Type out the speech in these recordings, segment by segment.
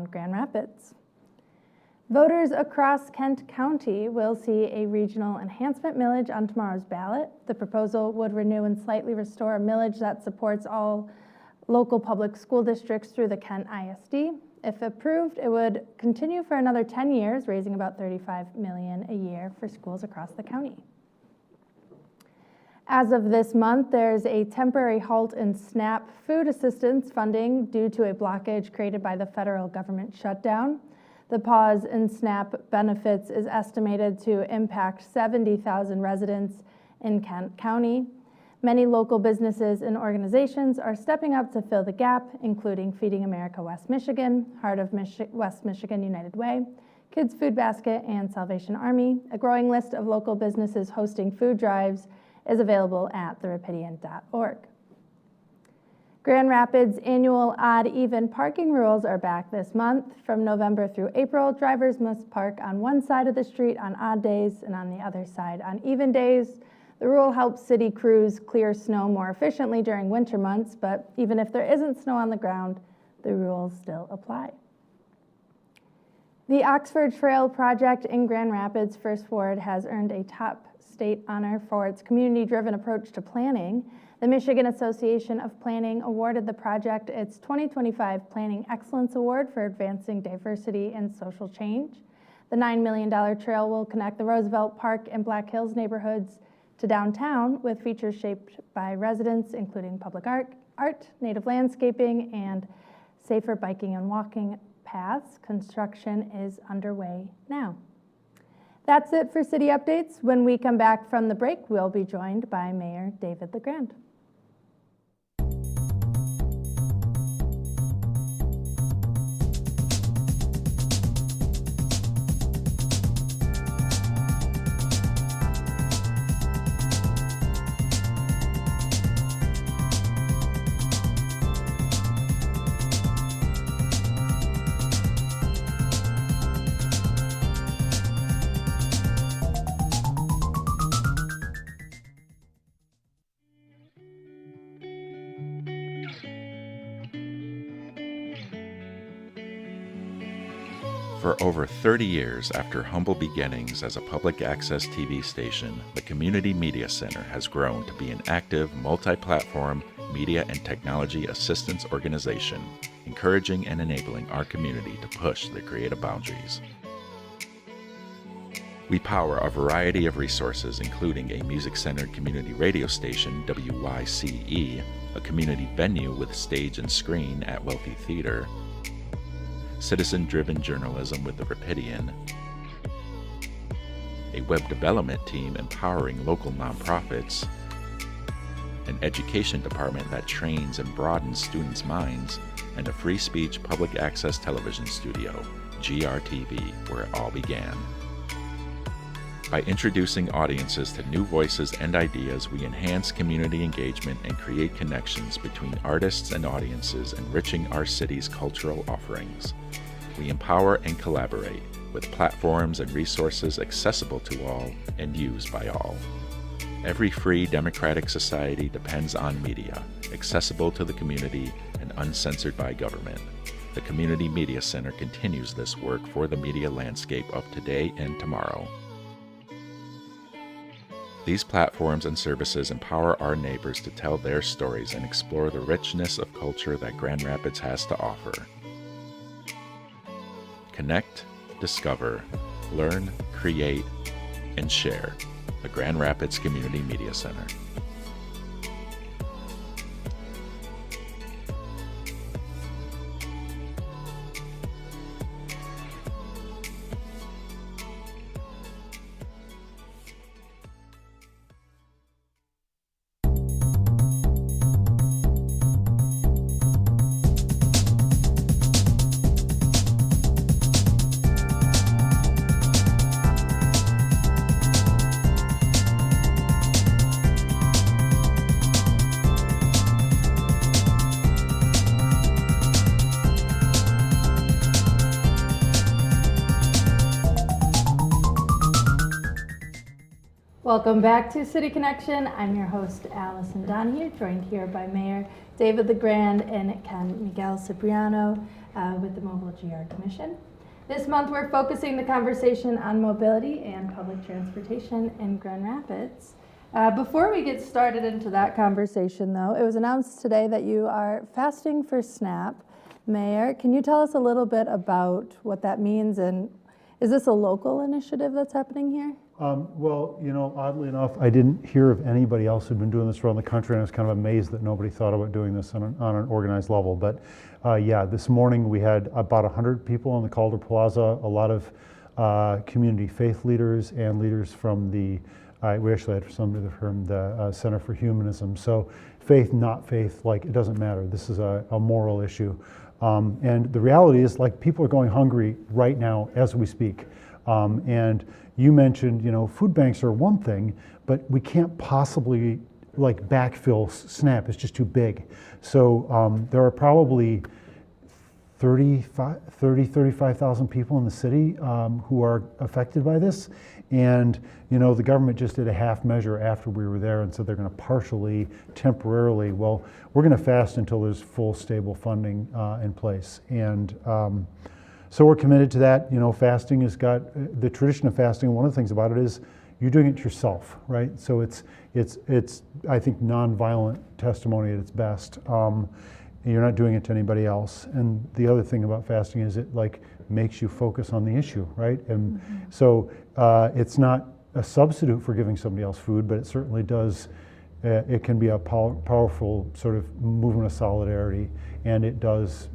around Grand Rapids. Voters across Kent County will see a regional enhancement millage on tomorrow's ballot. The proposal would renew and slightly restore a millage that supports all local public school districts through the Kent ISD. If approved, it would continue for another 10 years, raising about $35 million a year for schools across the county. As of this month, there's a temporary halt in SNAP food assistance funding due to a blockage created by the federal government shutdown. The pause in SNAP benefits is estimated to impact 70,000 residents in Kent County. Many local businesses and organizations are stepping up to fill the gap, including Feeding America West Michigan, Heart of West Michigan United Way, Kids Food Basket, and Salvation Army. A growing list of local businesses hosting food drives is available at therapidian.org. Grand Rapids' annual odd-even parking rules are back this month. From November through April, drivers must park on one side of the street on odd days and on the other side on even days. The rule helps city crews clear snow more efficiently during winter months, but even if there isn't snow on the ground, the rules still apply. The Oxford Trail project in Grand Rapids' First Ward has earned a top state honor for its community-driven approach to planning. The Michigan Association of Planning awarded the project its 2025 Planning Excellence Award for advancing diversity and social change. The $9 million trail will connect the Roosevelt Park and Black Hills neighborhoods to downtown with features shaped by residents, including public art, native landscaping, and safer biking and walking paths. Construction is underway now. That's it for city updates. When we come back from the break, we'll be joined by Mayor David LaGrande. For over 30 years after humble beginnings as a public access TV station, the Community Media Center has grown to be an active, multi-platform media and technology assistance organization, encouraging and enabling our community to push their creative boundaries. We power a variety of resources, including a music-centered community radio station, WYCE, a community venue with stage and screen at Wealthy Theater, citizen-driven journalism with the Rapidian, a web development team empowering local nonprofits, an education department that trains and broadens students' minds, and a free speech public access television studio, GRTV, where it all began. By introducing audiences to new voices and ideas, we enhance community engagement and create connections between artists and audiences, enriching our city's cultural offerings. We empower and collaborate with platforms and resources accessible to all and used by all. Every free democratic society depends on media, accessible to the community and uncensored by government. The Community Media Center continues this work for the media landscape of today and tomorrow. These platforms and services empower our neighbors to tell their stories and explore the richness of culture that Grand Rapids has to offer. Connect, discover, learn, create, and share. The Grand Rapids Community Media Center. Welcome back to City Connection. I'm your host, Allison Donahue, joined here by Mayor David LaGrande and Miguel-Cipriano. with the Mobile GR Commission. This month we're focusing the conversation on mobility and public transportation in Grand Rapids. Before we get started into that conversation though, it was announced today that you are fasting for SNAP. Mayor, can you tell us a little bit about what that means, and is this a local initiative that's happening here? Well, oddly enough, I didn't hear of anybody else who'd been doing this around the country, and I was kind of amazed that nobody thought about doing this on an organized level. But yeah, this morning we had about 100 people on the Calder Plaza, a lot of community faith leaders and leaders from we actually had somebody from the Center for Humanism. So faith, not faith, it doesn't matter. This is a moral issue. And the reality is, people are going hungry right now as we speak. And you mentioned, food banks are one thing, but we can't possibly backfill SNAP. It's just too big. So there are probably 35,000 people in the city who are affected by this. And, the government just did a half measure after we were there and said they're going to partially, temporarily, well, we're going to fast until there's full, stable funding in place. And so we're committed to that. Fasting has got the tradition of fasting. One of the things about it is you're doing it yourself, right? So it's I think nonviolent testimony at its best. You're not doing it to anybody else. And the other thing about fasting is it makes you focus on the issue, right? And so it's not a substitute for giving somebody else food, but it certainly does. It can be a powerful sort of movement of solidarity, and it does,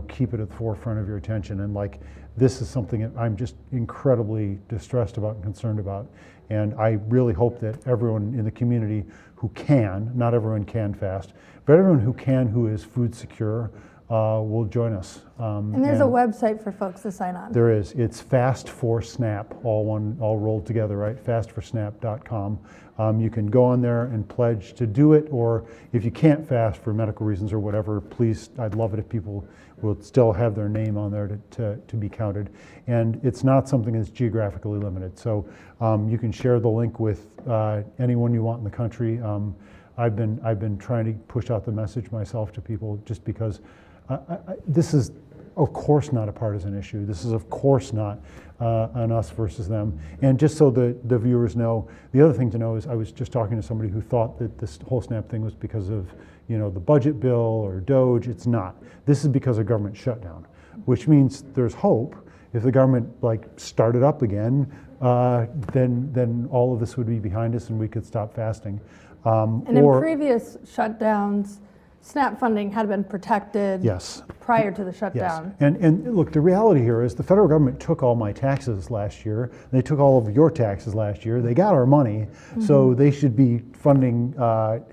keep it at the forefront of your attention. And this is something that I'm just incredibly distressed about and concerned about. And I really hope that everyone in the community who can, not everyone can fast, but everyone who is food secure, will join us. And there's a website for folks to sign on. There is. It's Fast for SNAP, all rolled together, right? fastforsnap.com. You can go on there and pledge to do it, or if you can't fast for medical reasons or whatever, please, I'd love it if people will still have their name on there to be counted. And it's not something that's geographically limited. So you can share the link with anyone you want in the country. I've been trying to push out the message myself to people, just because this is, of course, not a partisan issue. This is, of course, not an us versus them. And just so the viewers know, the other thing to know is I was just talking to somebody who thought that this whole SNAP thing was because of the budget bill or DOGE. It's not. This is because of government shutdown, which means there's hope. If the government started up again, then all of this would be behind us and we could stop fasting. And in previous shutdowns, SNAP funding had been protected prior to the shutdown. Yes. And look, the reality here is the federal government took all my taxes last year. They took all of your taxes last year. They got our money, so they should be funding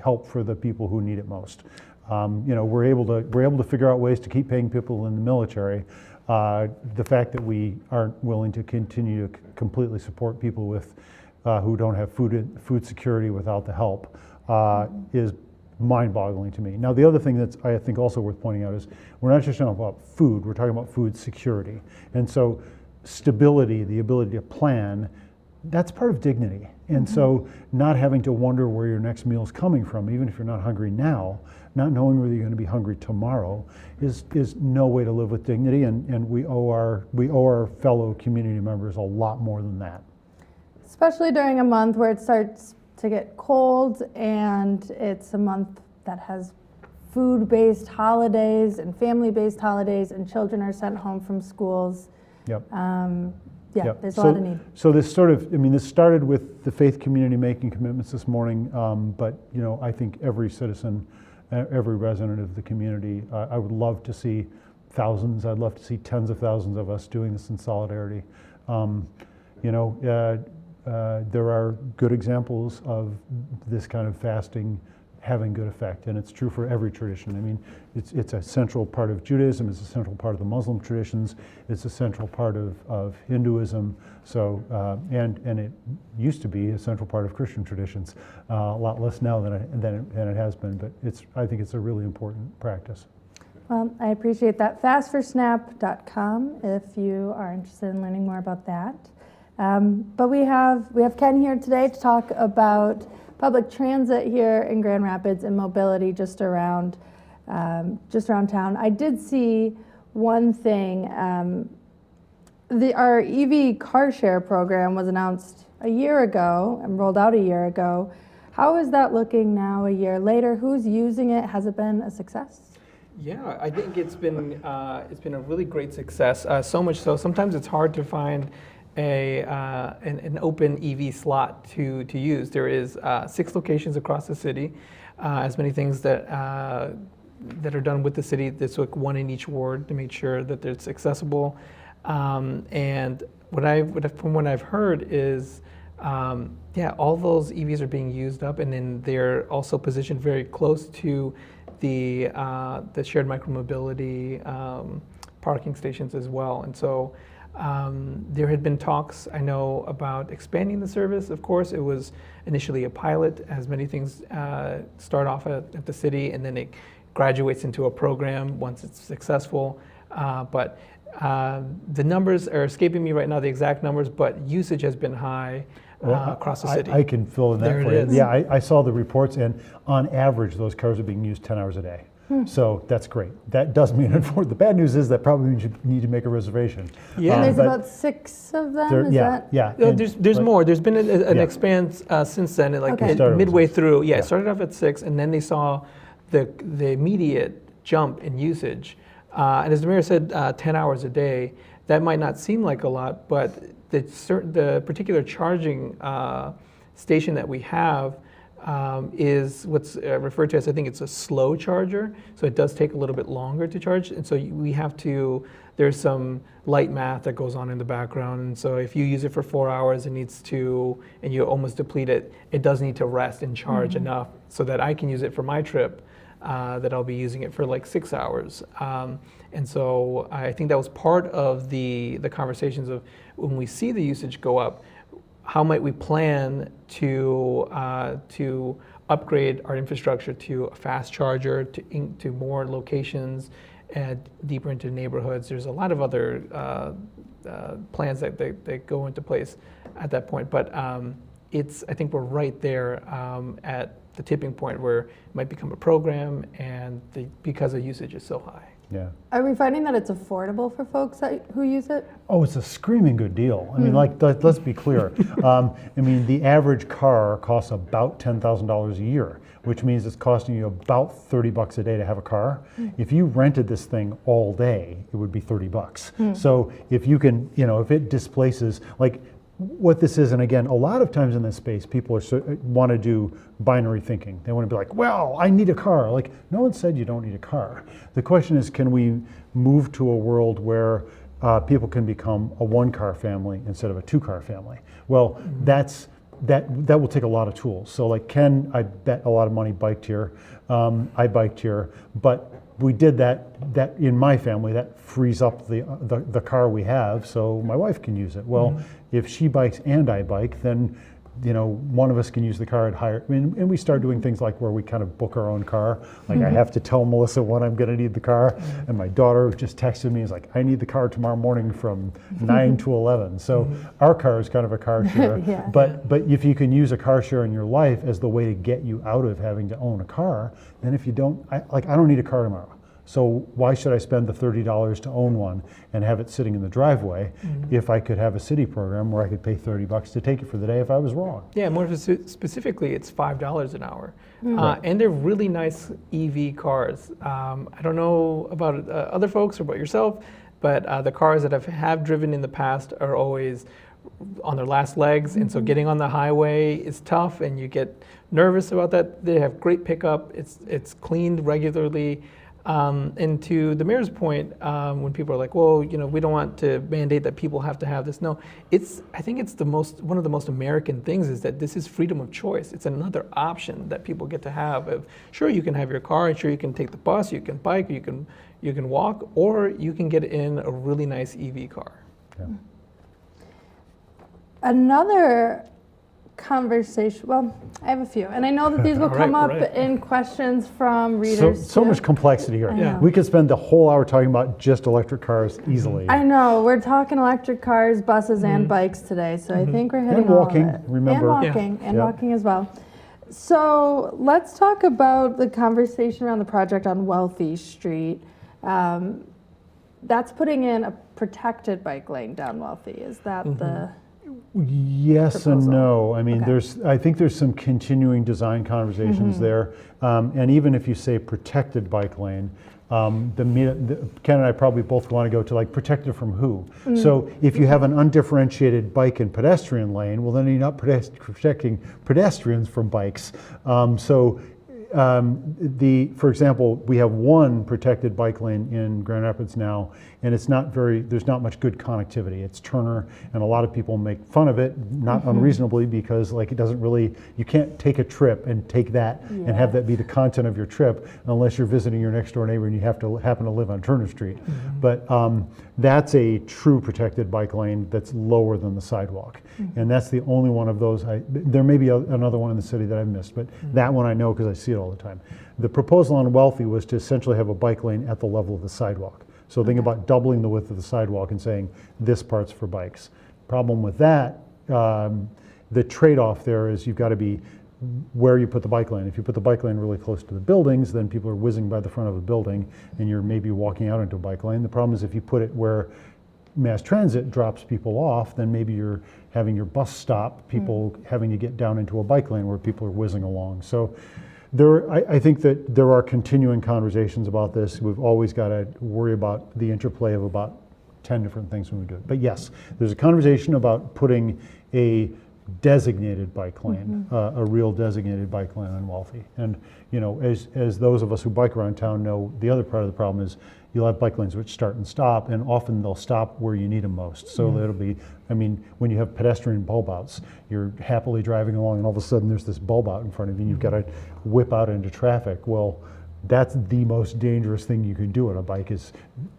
help for the people who need it most. We're able to figure out ways to keep paying people in the military. The fact that we aren't willing to continue to completely support people with who don't have food security without the help is mind-boggling to me. Now, the other thing that's I think also worth pointing out is we're not just talking about food, we're talking about food security. And so stability, the ability to plan, that's part of dignity. And so not having to wonder where your next meal is coming from, even if you're not hungry now, not knowing whether you're going to be hungry tomorrow is no way to live with dignity. And we owe our fellow community members a lot more than that. Especially during a month where it starts to get cold, and it's a month that has food-based holidays and family-based holidays, and children are sent home from schools. Yep. There's a lot of need. So this this started with the faith community making commitments this morning, but I think every citizen, every resident of the community, I would love to see thousands, I'd love to see tens of thousands of us doing this in solidarity. There are good examples of this kind of fasting having good effect, and it's true for every tradition. I mean, it's a central part of Judaism, it's a central part of the Muslim traditions, it's a central part of Hinduism, so, and it used to be a central part of Christian traditions, a lot less now than it has been, but I think it's a really important practice. Well, I appreciate that. Fastforsnap.com if you are interested in learning more about that. But we have Ken here today to talk about public transit here in Grand Rapids and mobility just around town. I did see one thing. Our EV car share program was announced a year ago and rolled out a year ago. How is that looking now, a year later? Who's using it? Has it been a success? Yeah, I think it's been a really great success. So much so, sometimes it's hard to find an open EV slot to use. There is 6 locations across the city. As many things that are done with the city. There's like 1 in each ward to make sure that it's accessible. And from what I've heard is, all those EVs are being used up, and then they're also positioned very close to the shared micromobility parking stations as well. And so there had been talks, I know, about expanding the service. Of course, it was initially a pilot, as many things start off at the city, and then it graduates into a program once it's successful. But the numbers are escaping me right now, the exact numbers, but usage has been high across the city. I can fill in that There for it you. is. Yeah, I saw the reports, and on average, those cars are being used 10 hours a day. So that's great. That does mean, the bad news is that probably means you need to make a reservation. Yeah. And there's but about 6 of them, there- is yeah, that? yeah. No, and- there's but- more. There's been an Yeah. expand since then, like Okay. Started with midway 6. through. Yeah, Yeah. it started off at 6, and then they saw the immediate jump in usage. And as the mayor said, 10 hours a day. That might not seem like a lot, but the particular charging station that we have is what's referred to as, I think it's a slow charger. So it does take a little bit longer to charge. And so we have to, there's some light math that goes on in the background. And so if you use it for 4 hours, and you almost deplete it, it does need to rest and charge enough so that I can use it for my trip, that I'll be using it for like 6 hours. And so I think that was part of the conversations of when we see the usage go up, how might we plan to upgrade our infrastructure to a fast charger, to more locations, and deeper into neighborhoods. There's a lot of other plans that go into place at that point. But I think we're right there at the tipping point where it might become a program, and because the usage is so high. Yeah. Are we finding that it's affordable for folks who use it? Oh, it's a screaming good deal. I mean, let's be clear. I mean, the average car costs about $10,000 a year, which means it's costing you about $30 a day to have a car. If you rented this thing all day, it would be $30. So if you can, if it displaces, like what this is, and again, a lot of times in this space, people want to do binary thinking. They want to be like, well, I need a car. Like, no one said you don't need a car. The question is, can we move to a world where people can become a 1-car family instead of a 2-car family? Well, that will take a lot of tools. So like Ken, I bet a lot of money biked here. I biked here, but we did that in my family, that frees up the car we have so my wife can use it. Well, if she bikes and I bike, then one of us can use the car at higher, and we start doing things like where we kind of book our own car. Like I have to tell Melissa when I'm gonna need the car, and my daughter just texted me, is like, I need the car tomorrow morning from 9 to 11. So our car is kind of a car share. Yeah. But if you can use a car share in your life as the way to get you out of having to own a car, then if you don't, I don't need a car tomorrow. So why should I spend the $30 to own one and have it sitting in the driveway if I could have a city program where I could pay $30 to take it for the day if I was wrong? Yeah, more specifically, it's $5 an hour. And they're really nice EV cars. I don't know about other folks or about yourself, but the cars that I have driven in the past are always on their last legs, and so getting on the highway is tough, and you get nervous about that. They have great pickup. It's cleaned regularly. And to the mayor's point, when people are like, well, we don't want to mandate that people have to have this. No, I think it's one of the most American things is that this is freedom of choice. It's another option that people get to have. Sure, you can have your car, and sure, you can take the bus, you can bike, you can walk, or you can get in a really nice EV car. Yeah. Another conversation, well, I have a few, and I know that these will come up right. in questions from readers. So too. much complexity here. Yeah. We could spend the whole hour talking about just electric cars easily. I know, we're talking electric cars, buses, and bikes today, so I think we're hitting And walking, all of it. remember. And Yeah. walking as well. So let's talk about the conversation around the project on Wealthy Street. that's putting in a protected bike lane down Wealthy. Is that the Yes and proposal? no. I mean, Okay. I think there's some continuing design conversations there. And even if you say protected bike lane, Ken and I probably both want to go to like protected from who? So if you have an undifferentiated bike and pedestrian lane, well, then you're not protecting pedestrians from bikes. For example, we have one protected bike lane in Grand Rapids now, and there's not much good connectivity. It's Turner, and a lot of people make fun of it, not unreasonably, because like you can't take a trip and take that and have that be the content of your trip unless you're visiting your next door neighbor and you happen to live on Turner Street. But that's a true protected bike lane that's lower than the sidewalk. And that's the only one of those. There may be another one in the city that I've missed, but that one I know because I see it all the time. The proposal on Wealthy was to essentially have a bike lane at the level of the sidewalk. So think about doubling the width of the sidewalk and saying this part's for bikes. Problem with that, the trade-off there is you've got to be where you put the bike lane. If you put the bike lane really close to the buildings, then people are whizzing by the front of a building and you're maybe walking out into a bike lane. The problem is if you put it where mass transit drops people off, then maybe you're having your bus stop, people having to get down into a bike lane where people are whizzing along. So I think that there are continuing conversations about this. We've always got to worry about the interplay of about 10 different things when we do it. But yes, there's a conversation about putting a designated bike lane, a real designated bike lane on Wealthy. And as those of us who bike around town know, the other part of the problem is you'll have bike lanes which start and stop, and often they'll stop where you need them most. So it'll be, when you have pedestrian bulb outs, you're happily driving along and all of a sudden there's this bulb out in front of you and you've got to whip out into traffic. Well, that's the most dangerous thing you can do on a bike is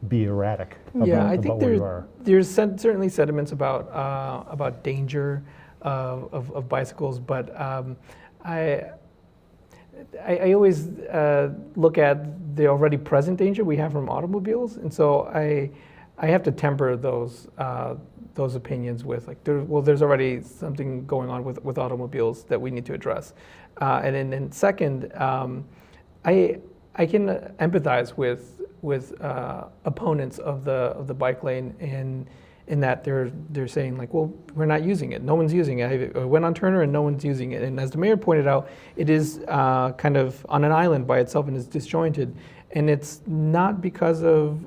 be erratic about where you are. There's certainly sentiments about danger of bicycles, but I always look at the already present danger we have from automobiles, and so I have to temper those opinions with there's already something going on with automobiles that we need to address, and then second, I can empathize with opponents of the bike lane in that they're saying like, well, we're not using it. No one's using it. I went on Turner and no one's using it. And as the mayor pointed out, it is kind of on an island by itself and is disjointed. And it's not because of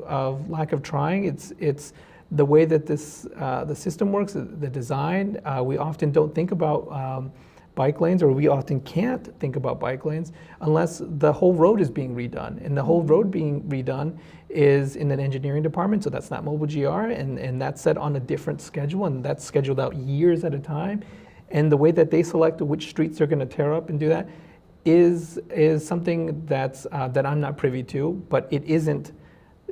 lack of trying. It's the way that the system works, the design. We often don't think about bike lanes, or we often can't think about bike lanes unless the whole road is being redone. And the whole road being redone is in an engineering department, so that's not Mobile GR, and that's set on a different schedule, and that's scheduled out years at a time. And the way that they select which streets they're going to tear up and do that is something that I'm not privy to, but it isn't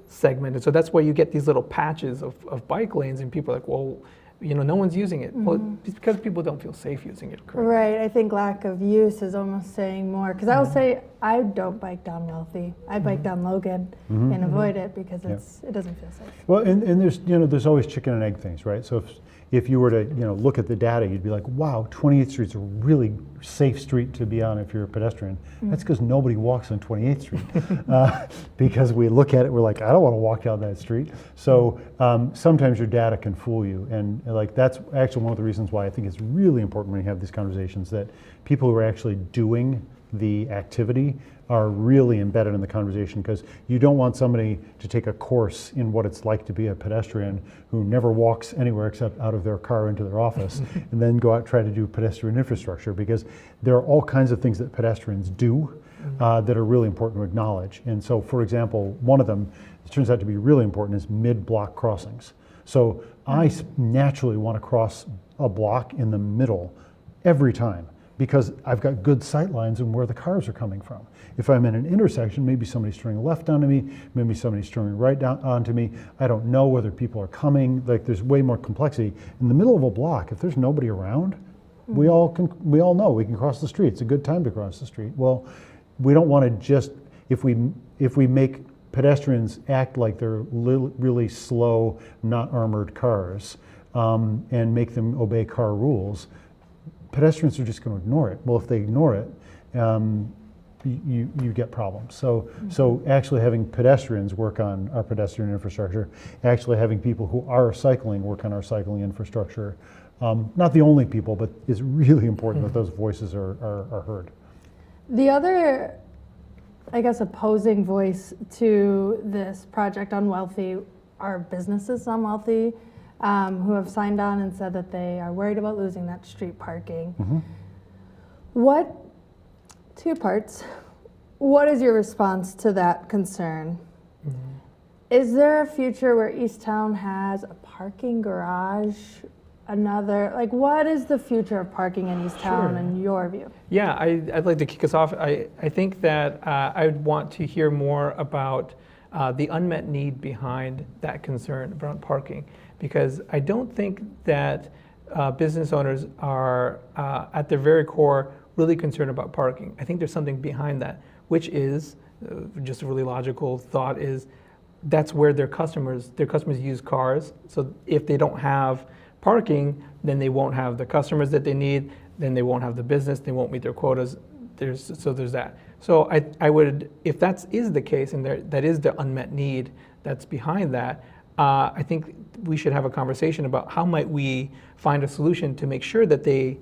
segmented. So that's why you get these little patches of bike lanes, and people are like, well, no one's using it. Well, it's because people don't feel safe using it correctly. Right, I think lack of use is almost saying more. Because I will say, I don't bike down Wealthy. I bike down Logan and avoid it because it doesn't feel safe. Well, and there's always chicken and egg things, right? So if you were to look at the data, you'd be like, wow, 28th Street's a really safe street to be on if you're a pedestrian. That's because nobody walks on 28th Street. Because we look at it, we're like, I don't want to walk down that street. So sometimes your data can fool you, and that's actually one of the reasons why I think it's really important when you have these conversations that people who are actually doing the activity are really embedded in the conversation, because you don't want somebody to take a course in what it's like to be a pedestrian who never walks anywhere except out of their car into their office and then go out and try to do pedestrian infrastructure, because there are all kinds of things that pedestrians do that are really important to acknowledge. And so, for example, one of them, it turns out to be really important, is mid-block crossings. So I naturally want to cross a block in the middle every time, because I've got good sight lines and where the cars are coming from. If I'm in an intersection, maybe somebody's turning left onto me, maybe somebody's turning right down onto me. I don't know whether people are coming. There's way more complexity. In the middle of a block, if there's nobody around, we all know we can cross the street. It's a good time to cross the street. Well, we don't want to just, if we make pedestrians act like they're really slow, not armored cars, and make them obey car rules, pedestrians are just going to ignore it. Well, if they ignore it, you get problems. So actually having pedestrians work on our pedestrian infrastructure, actually having people who are cycling work on our cycling infrastructure, not the only people, but it's really important that those voices are heard. The other, I guess, opposing voice to this project on Wealthy are businesses on Wealthy who have signed on and said that they are worried about losing that street parking. What, two parts, what is your response to that concern? Is there a future where Easttown has a parking garage? Like, what is the future of parking in Easttown in your view? Yeah, I'd like to kick us off. I think that I would want to hear more about the unmet need behind that concern around parking, because I don't think that business owners are, at their very core, really concerned about parking. I think there's something behind that, which is, just a really logical thought is, that's where their customers use cars. So if they don't have parking, then they won't have the customers that they need, then they won't have the business, they won't meet their quotas. There's that. So I would, if that is the case, and that is the unmet need that's behind that, I think we should have a conversation about how might we find a solution to make sure that they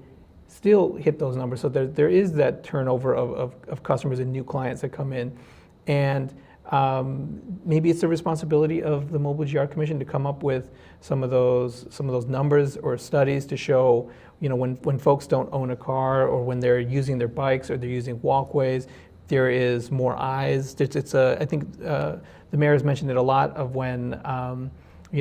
still hit those numbers. So there is that turnover of customers and new clients that come in. And maybe it's the responsibility of the Mobile GR Commission to come up with some of those numbers or studies to show, when folks don't own a car, or when they're using their bikes or they're using walkways, there is more eyes. I think the mayor has mentioned it a lot of when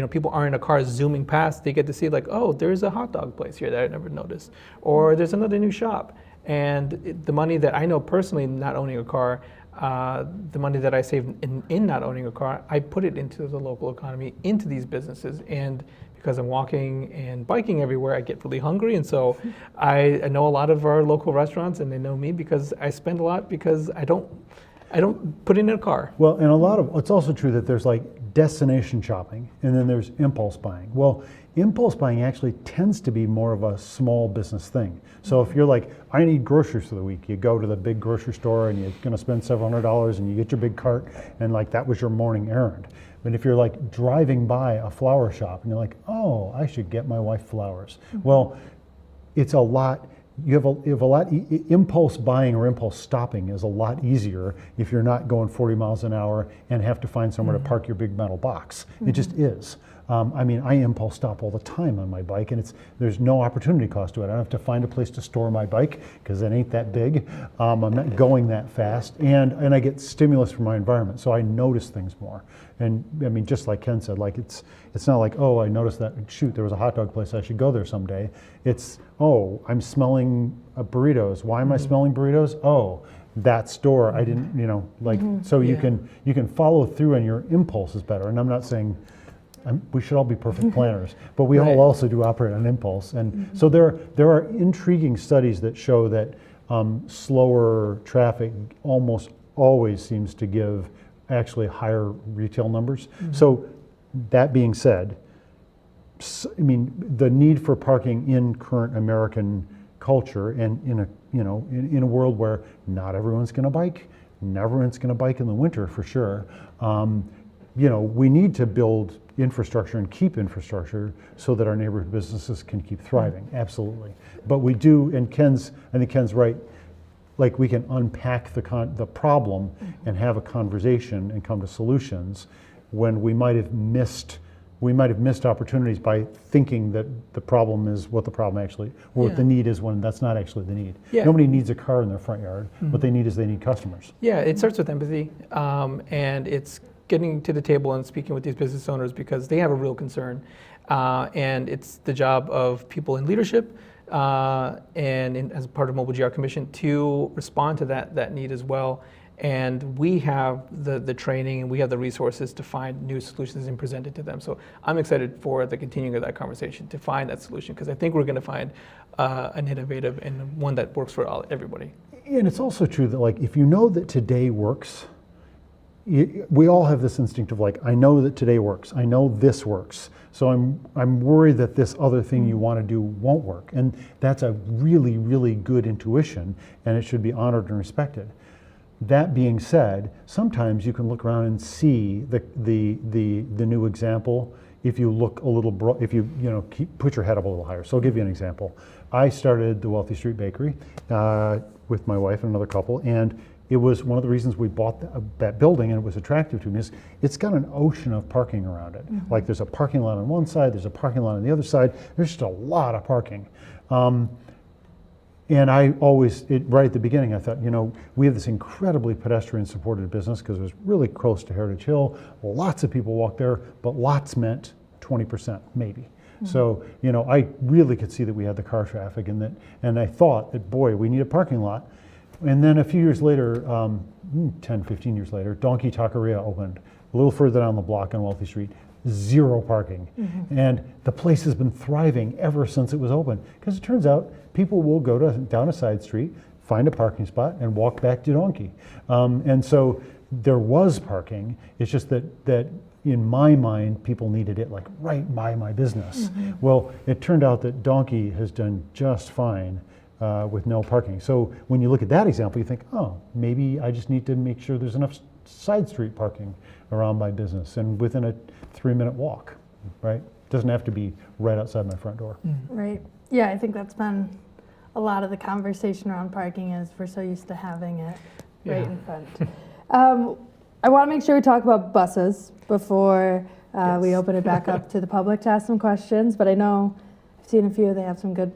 people aren't in a car zooming past, they get to see like, oh, there's a hot dog place here that I never noticed, or there's another new shop. And the money that I know personally, not owning a car, the money that I save in not owning a car, I put it into the local economy, into these businesses. And because I'm walking and biking everywhere, I get really hungry. And so I know a lot of our local restaurants, and they know me because I spend a lot because I don't put it in a car. Well, and it's also true that there's like destination shopping, and then there's impulse buying. Well, impulse buying actually tends to be more of a small business thing. So if you're like, I need groceries for the week, you go to the big grocery store and you're gonna spend several $100s and you get your big cart, and like that was your morning errand. But if you're like driving by a flower shop and you're like, oh, I should get my wife flowers. Well, it's a lot. You have a lot, impulse buying or impulse stopping is a lot easier if you're not going 40 miles an hour and have to find somewhere to park your big metal box. It just is. I impulse stop all the time on my bike, and there's no opportunity cost to it. I don't have to find a place to store my bike because it ain't that big. I'm not going that fast, and I get stimulus from my environment, so I notice things more. And just like Ken said, like it's not like, oh, I noticed that, shoot, there was a hot dog place, I should go there someday. It's, oh, I'm smelling burritos. Why am I smelling burritos? Oh, that store, I didn't, so you can follow through, and your impulse is better. And I'm not saying we should all be perfect planners, but we all also do operate on impulse. And so there are intriguing studies that show that slower traffic almost always seems to give actually higher retail numbers. So that being said, the need for parking in current American culture, and in a world where not everyone's going to bike, not everyone's going to bike in the winter for sure. We need to build infrastructure and keep infrastructure so that our neighborhood businesses can keep thriving. Absolutely. But we do, and I think Ken's right. Like, we can unpack the problem and have a conversation and come to solutions when we might have missed opportunities by thinking that the problem is what the problem actually, or what the need is, when that's not actually the need. Nobody needs a car in their front yard. What they need customers. Yeah, it starts with empathy, and it's getting to the table and speaking with these business owners because they have a real concern, and it's the job of people in leadership as part of Mobile GR Commission to respond to that need as well. And we have the training, and we have the resources to find new solutions and present it to them. So I'm excited for the continuing of that conversation to find that solution, because I think we're going to find an innovative and one that works for everybody. And it's also true that, like, if you know that today works, we all have this instinct of like, I know that today works. I know this works. So I'm worried that this other thing you want to do won't work. And that's a really, really good intuition, and it should be honored and respected. That being said, sometimes you can look around and see the new example if you look a little if you put your head up a little higher. So I'll give you an example. I started the Wealthy Street Bakery with my wife and another couple, and it was one of the reasons we bought that building, and it was attractive to me, is it's got an ocean of parking around it. Mm-hmm. Like there's a parking lot on one side, there's a parking lot on the other side, there's just a lot of parking. And I always, right at the beginning, I thought, we have this incredibly pedestrian-supported business because it was really close to Heritage Hill. Lots of people walk there, but lots meant 20%, maybe. Mm-hmm. So, I really could see that we had the car traffic, and I thought that, boy, we need a parking lot. And then a few years later, 10, 15 years later, Donkey Taqueria opened a little further down the block on Wealthy Street. 0 parking. Mm-hmm. And the place has been thriving ever since it was open, because it turns out people will go down a side street, find a parking spot, and walk back to Donkey. And so there was parking. It's just that in my mind, people needed it like right by my business. Mm-hmm. Well, it turned out that Donkey has done just fine with no parking. So when you look at that example, you think, oh, maybe I just need to make sure there's enough side street parking around my business and within a 3-minute walk, right? Doesn't have to be right outside my front door. Right. Yeah, I think that's been a lot of the conversation around parking, is we're so used to having it right in front. I want to make sure we talk about buses before we open it back up to the public to ask some questions, but I know I've seen a few, they have some good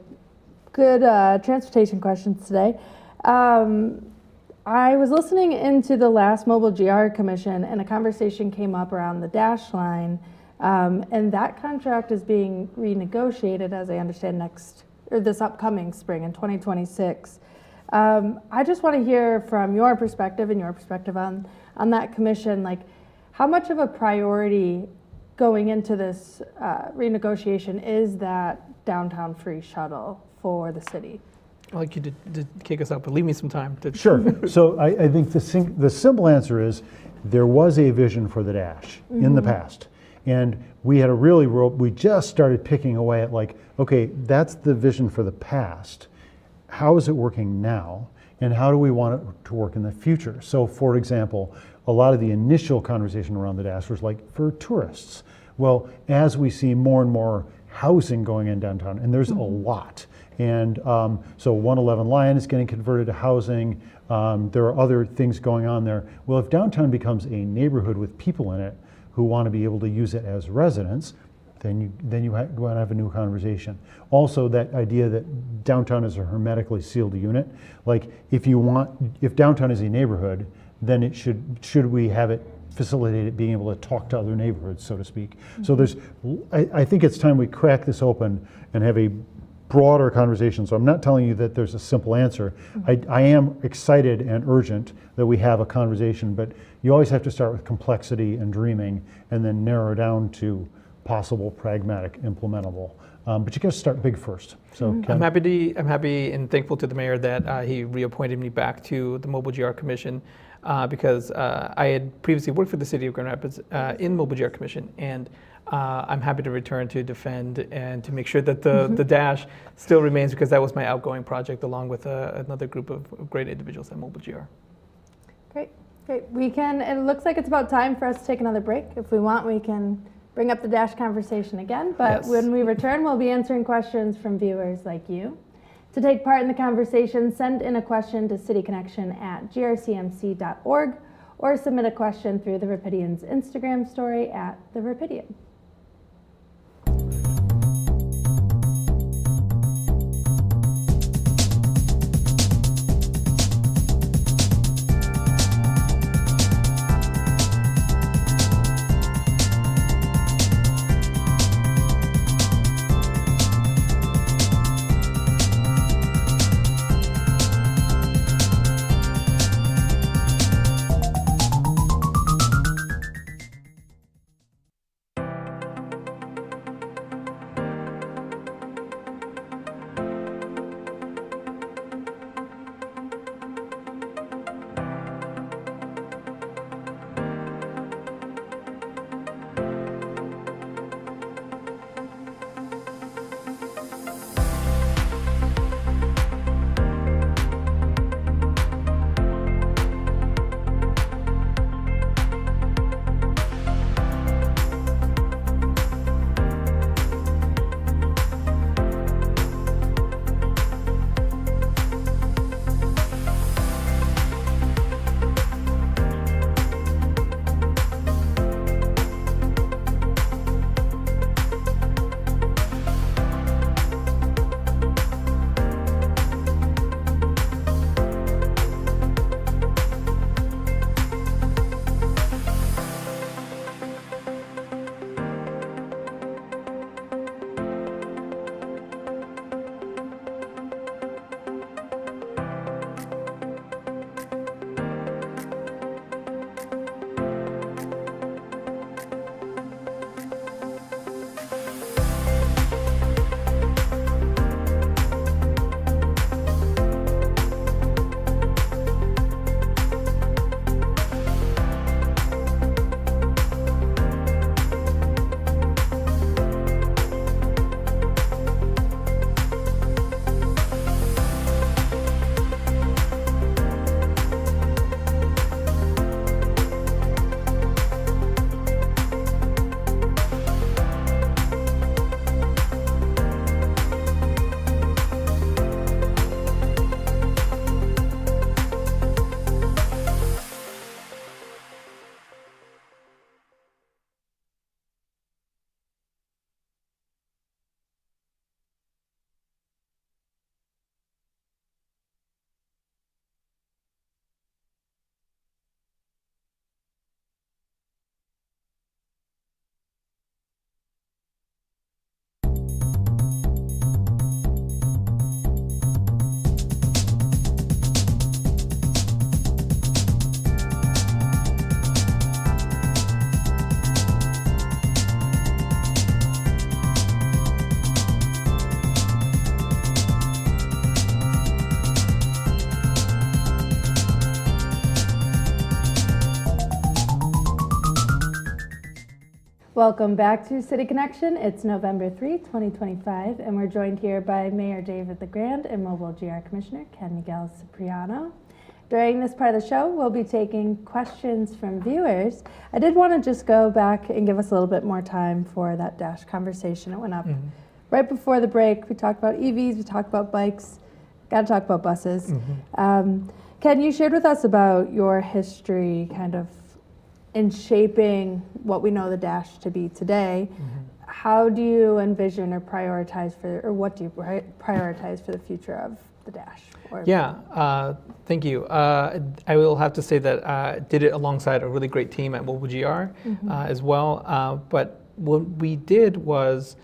transportation questions today. I was listening into the last Mobile GR Commission, and a conversation came up around the Dash line, and that contract is being renegotiated, as I understand, this upcoming spring in 2026. I just want to hear from your perspective and your perspective on that commission, like how much of a priority going into this renegotiation is that downtown free shuttle for the city? I'd like you to kick us up, but leave me some time. Sure. So I think the simple answer is there was a vision for the Dash in the past. And we had we just started picking away at like, okay, that's the vision for the past. How is it working now? And how do we want it to work in the future? So for example, a lot of the initial conversation around the Dash was like for tourists. Well, as we see more and more housing going in downtown, and there's a lot. And so 111 Lion is getting converted to housing. There are other things going on there. Well, if downtown becomes a neighborhood with people in it who want to be able to use it as residents, then you want to have a new conversation. Also, that idea that downtown is a hermetically sealed unit. Like if downtown is a neighborhood, then should we have it facilitated being able to talk to other neighborhoods, so to speak. Mm-hmm. So I think it's time we crack this open and have a broader conversation. So I'm not telling you that there's a simple answer. Mm-hmm. I am excited and urgent that we have a conversation, but you always have to start with complexity and dreaming and then narrow down to possible, pragmatic, implementable. But you got to start big first. So I'm happy and thankful to the mayor that he reappointed me back to the Mobile GR Commission because I had previously worked for the city of Grand Rapids in Mobile GR Commission, and I'm happy to return to defend and to make sure that the Dash still remains, because that was my outgoing project along with another group of great individuals at Mobile GR. Great. It looks like it's about time for us to take another break. If we want, we can bring up the Dash conversation again, but when we return, we'll be answering questions from viewers like you. To take part in the conversation, send in a question to cityconnection@grcmc.org or submit a question through the Rapidian's Instagram story @the Rapidian. Welcome back to City Connection. It's November 3, 2025, and we're joined here by Mayor David LaGrande and Mobile GR Commissioner Ken Miguel-Cipriano. During this part of the show, we'll be taking questions from viewers. I did want to just go back and give us a little bit more time for that Dash conversation. It went up right before the break. We talked about EVs, we talked about bikes, got to talk about buses. Ken, you shared with us about your history kind of in shaping what we know the Dash to be today. How do you envision or prioritize or what do you prioritize for the future of the Dash? Thank you. I will have to say that I did it alongside a really great team at Mobile GR as well. But what we did was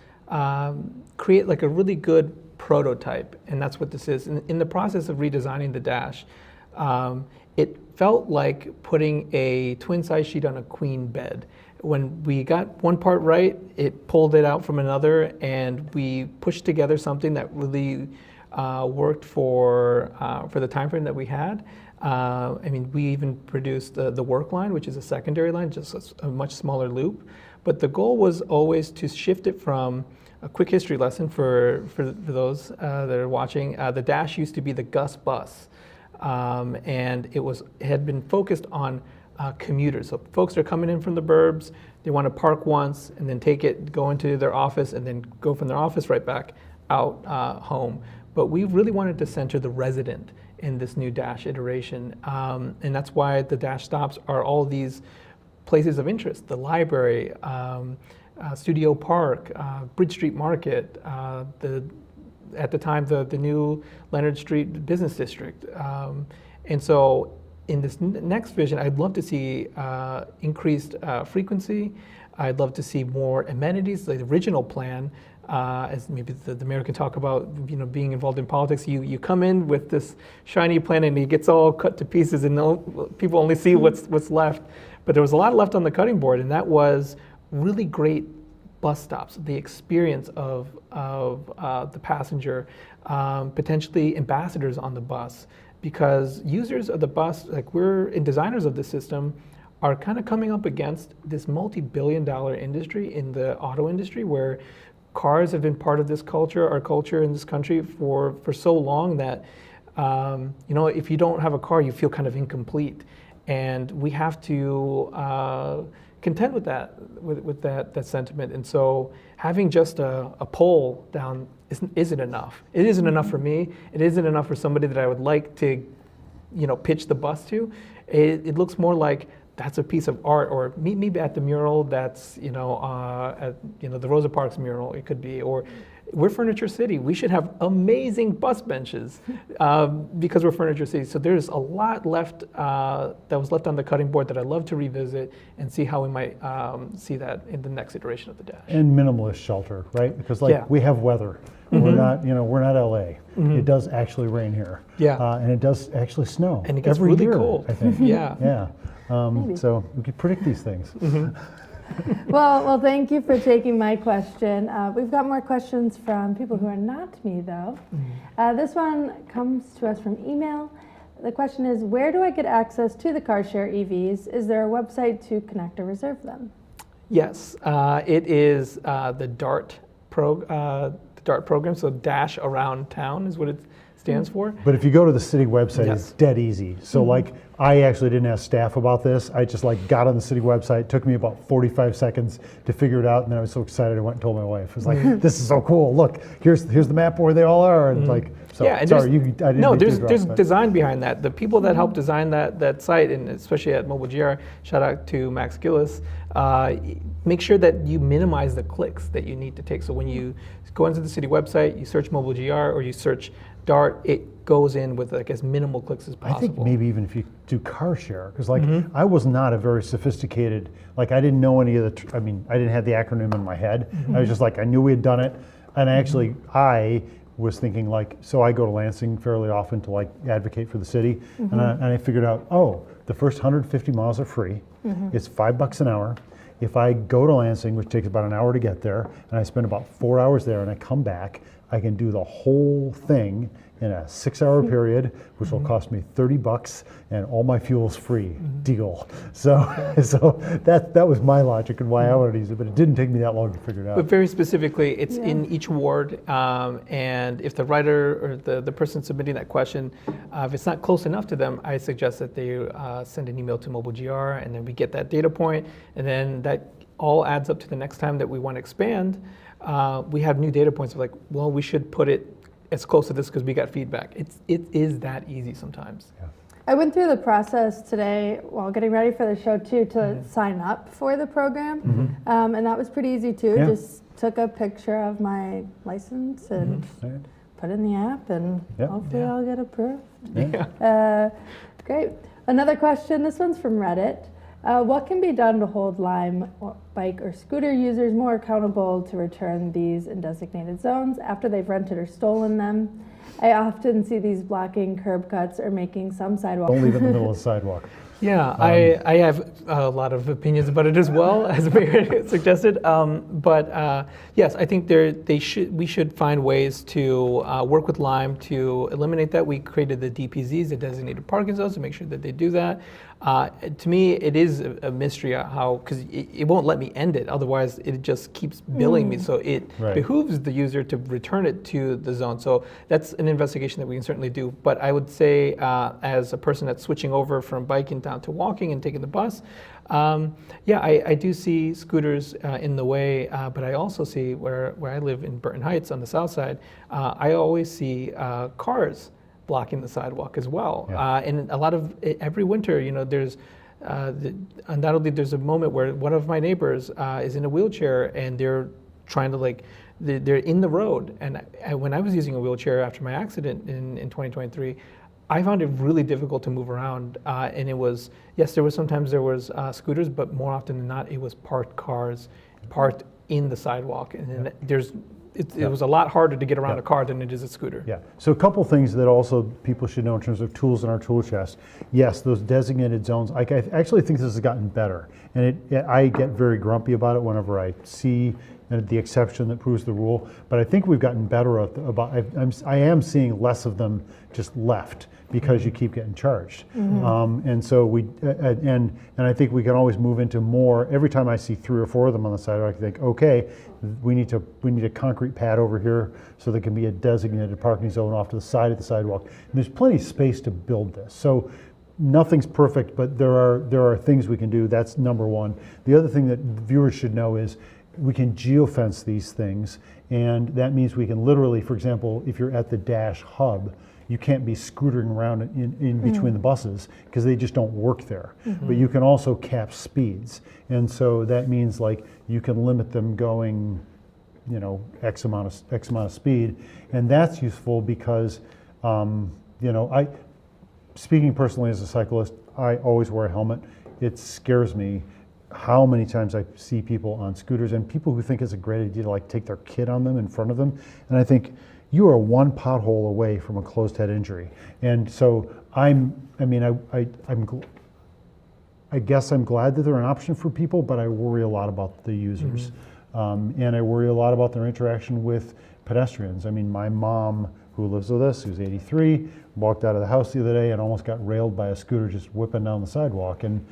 create like a really good prototype, and that's what this is. In the process of redesigning the Dash, it felt like putting a twin-size sheet on a queen bed. When we got one part right, it pulled it out from another, and we pushed together something that really worked for the time frame that we had. I mean, we even produced the work line, which is a secondary line, just a much smaller loop. But the goal was always to shift it from a quick history lesson for those that are watching. The Dash used to be the Gus bus. And it had been focused on commuters. So folks are coming in from the burbs, they want to park once and then take it, go into their office, and then go from their office right back out home. But we really wanted to center the resident in this new Dash iteration. And that's why the Dash stops are all these places of interest: the library, Studio Park, Bridge Street Market, at the time, the new Leonard Street Business District. And so in this next vision, I'd love to see increased frequency. I'd love to see more amenities. The original plan, as maybe the mayor can talk about, being involved in politics, you come in with this shiny plan and it gets all cut to pieces and people only see what's left. But there was a lot left on the cutting board, and that was really great bus stops, the experience of the passenger, potentially ambassadors on the bus, because users of the bus, and designers of the system, are kind of coming up against this multi-billion-dollar industry in the auto industry, where cars have been part of this culture, our culture in this country for so long that if you don't have a car, you feel kind of incomplete, and we have to content with that sentiment. And so having just a pole down isn't enough. It isn't enough for me. It isn't enough for somebody that I would like to, pitch the bus to. It looks more like that's a piece of art, or meet me at the mural that's, at the Rosa Parks mural, it could be, or we're Furniture City. We should have amazing bus benches because we're Furniture City. So there's a lot left that was left on the cutting board that I'd love to revisit and see how we might see that in the next iteration of the Dash. And minimalist shelter, right? Because we have weather. We're not LA. It does actually rain here. And it does actually snow. And it gets every really year, cold. I think. Yeah. So we could predict these things. Well, thank you for taking my question. We've got more questions from people who are not me, though. This one comes to us from email. The question is, where do I get access to the CarShare EVs? Is there a website to connect or reserve them? Yes, it is the DART program, so Dash Around Town is what it stands for. But if you go to the city website, it's dead easy. So I actually didn't ask staff about this. I just got on the city website. It took me about 45 seconds to figure it out, and then I was so excited I went and told my wife. I was like, "This is so cool! Look, here's the map where they all are." And I didn't. There's design behind that. The people that helped design that site, and especially at Mobile GR, shout out to Max Gillis. Make sure that you minimize the clicks that you need to take. So when you go into the city website, you search Mobile GR or you search DART, it goes in with as minimal clicks as possible. I think maybe even if you do CarShare, because I was not a very sophisticated, I didn't know any of I didn't have the acronym in my head. I was just I knew we had done it, and I was thinking so I go to Lansing fairly often to advocate for the city, and I figured out, the first 150 miles are free. It's $5 an hour. If I go to Lansing, which takes about an hour to get there, and I spend about 4 hours there, and I come back, I can do the whole thing in a 6-hour period, which will cost me $30, and all my fuel's free. Deal. So that was my logic and why I wanted to use it, but it didn't take me that long to figure it out. But very specifically, it's in each ward, and if the writer or the person submitting that question, if it's not close enough to them, I suggest that they send an email to Mobile GR, and then we get that data point, and then that all adds up to the next time that we want to expand. We have new data points of like, well, we should put it as close to this because we got feedback. It is that easy sometimes. Yeah. I went through the process today while getting ready for the show too to sign up for the program, and that was pretty easy too. Yeah. Just took a picture of my license and put it in the app, and hopefully I'll get approved. Great. Another question. This one's from Reddit. What can be done to hold Lime bike or scooter users more accountable to return these in designated zones after they've rented or stolen them? I often see these blocking curb cuts or making some sidewalks. Don't leave it in the middle of the sidewalk. Yeah, I have a lot of opinions about it as well, as Mayor suggested. But yes, I think we should find ways to work with Lime to eliminate that. We created the DPZs, the designated parking zones, to make sure that they do that. To me, it is a mystery how, because it won't let me end it. Otherwise, it just keeps billing me. So it behooves the user to return it to the zone. So that's an investigation that we can certainly do. But I would say, as a person that's switching over from biking down to walking and taking the bus, I do see scooters in the way. But I also see where I live in Burton Heights on the south side, I always see cars blocking the sidewalk as well. And a lot of every winter, there's undoubtedly there's a moment where one of my neighbors is in a wheelchair and they're trying to they're in the road. And when I was using a wheelchair after my accident in 2023, I found it really difficult to move around. And it was, yes, sometimes there was scooters, but more often than not, it was parked cars parked in the sidewalk. And then it was a lot harder to get around a car than it is a scooter. Yeah. So a couple things that also people should know in terms of tools in our tool chest. Yes, those designated zones. I actually think this has gotten better, and I get very grumpy about it whenever I see the exception that proves the rule. But I think we've gotten better about. I am seeing less of them just left because you keep getting charged, and so and I think we can always move into more. Every time I see 3 or 4 of them on the sidewalk, I think, okay, we need a concrete pad over here so there can be a designated parking zone off to the side of the sidewalk. And there's plenty of space to build this. So nothing's perfect, but there are things we can do. That's number one. The other thing that viewers should know is we can geofence these things, and that means we can literally, for example, if you're at the Dash hub, you can't be scootering around in between the buses because they just don't work there. But you can also cap speeds, and so that means you can limit them going, X amount of speed, and that's useful because, speaking personally as a cyclist, I always wear a helmet. It scares me how many times I see people on scooters and people who think it's a great idea to take their kid on them in front of them, and I think, you are one pothole away from a closed head injury. And so I guess I'm glad that they're an option for people, but I worry a lot about the users. And I worry a lot about their interaction with pedestrians. I mean, my mom, who lives with us, who's 83, walked out of the house the other day and almost got railed by a scooter just whipping down the sidewalk. And,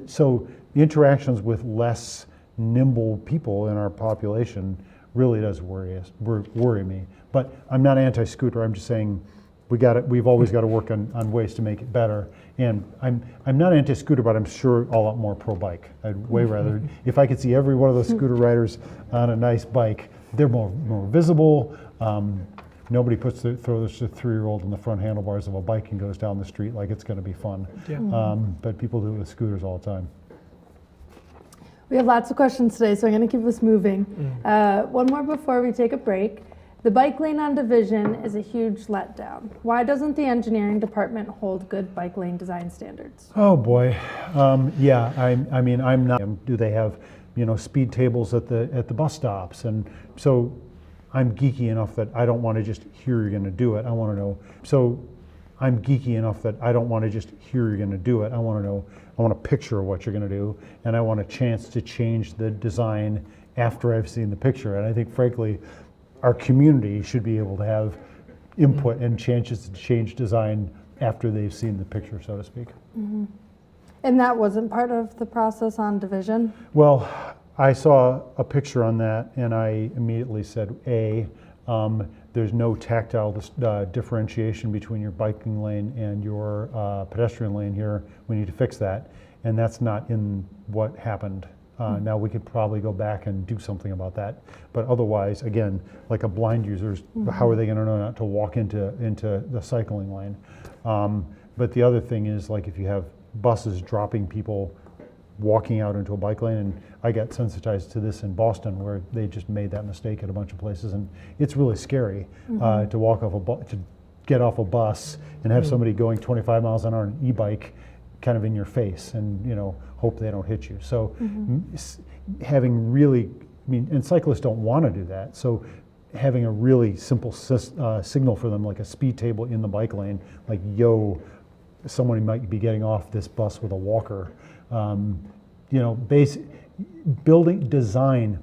so the interactions with less nimble people in our population really does worry me. But I'm not anti-scooter. I'm just saying we've always got to work on ways to make it better. And I'm not anti-scooter, but I'm sure a lot more pro-bike. I'd way rather, if I could see every one of those scooter riders on a nice bike, they're more visible. Nobody throws a 3-year-old in the front handlebars of a bike and goes down the street like it's going to be fun. Yeah. But people do it with scooters all the time. We have lots of questions today, so I'm going to keep us moving. One more before we take a break. The bike lane on Division is a huge letdown. Why doesn't the engineering department hold good bike lane design standards? Oh boy, I'm not. Do they have, speed tables at the bus stops? And so, I'm geeky enough that I don't want to just hear you're going to do it. I want to know. So, I'm geeky enough that I don't want to just hear you're going to do it. I want to know. I want a picture of what you're going to do, and I want a chance to change the design after I've seen the picture. And I think, frankly, our community should be able to have input and changes to change design after they've seen the picture, so to speak. And that wasn't part of the process on division? Well, I saw a picture on that and I immediately said, there's no tactile differentiation between your biking lane and your pedestrian lane here. We need to fix that. And that's not in what happened. Now we could probably go back and do something about that. But otherwise, again, like a blind user, how are they going to know not to walk into the cycling lane? But the other thing is, like, if you have buses dropping people walking out into a bike lane, and I got sensitized to this in Boston where they just made that mistake at a bunch of places, and it's really scary to walk off to get off a bus and have somebody going 25 miles an hour on an e-bike kind of in your face, and hope they don't hit you. So having really, and cyclists don't want to do that, so having a really simple signal for them, like a speed table in the bike lane, like, yo, someone might be getting off this bus with a walker. Building design.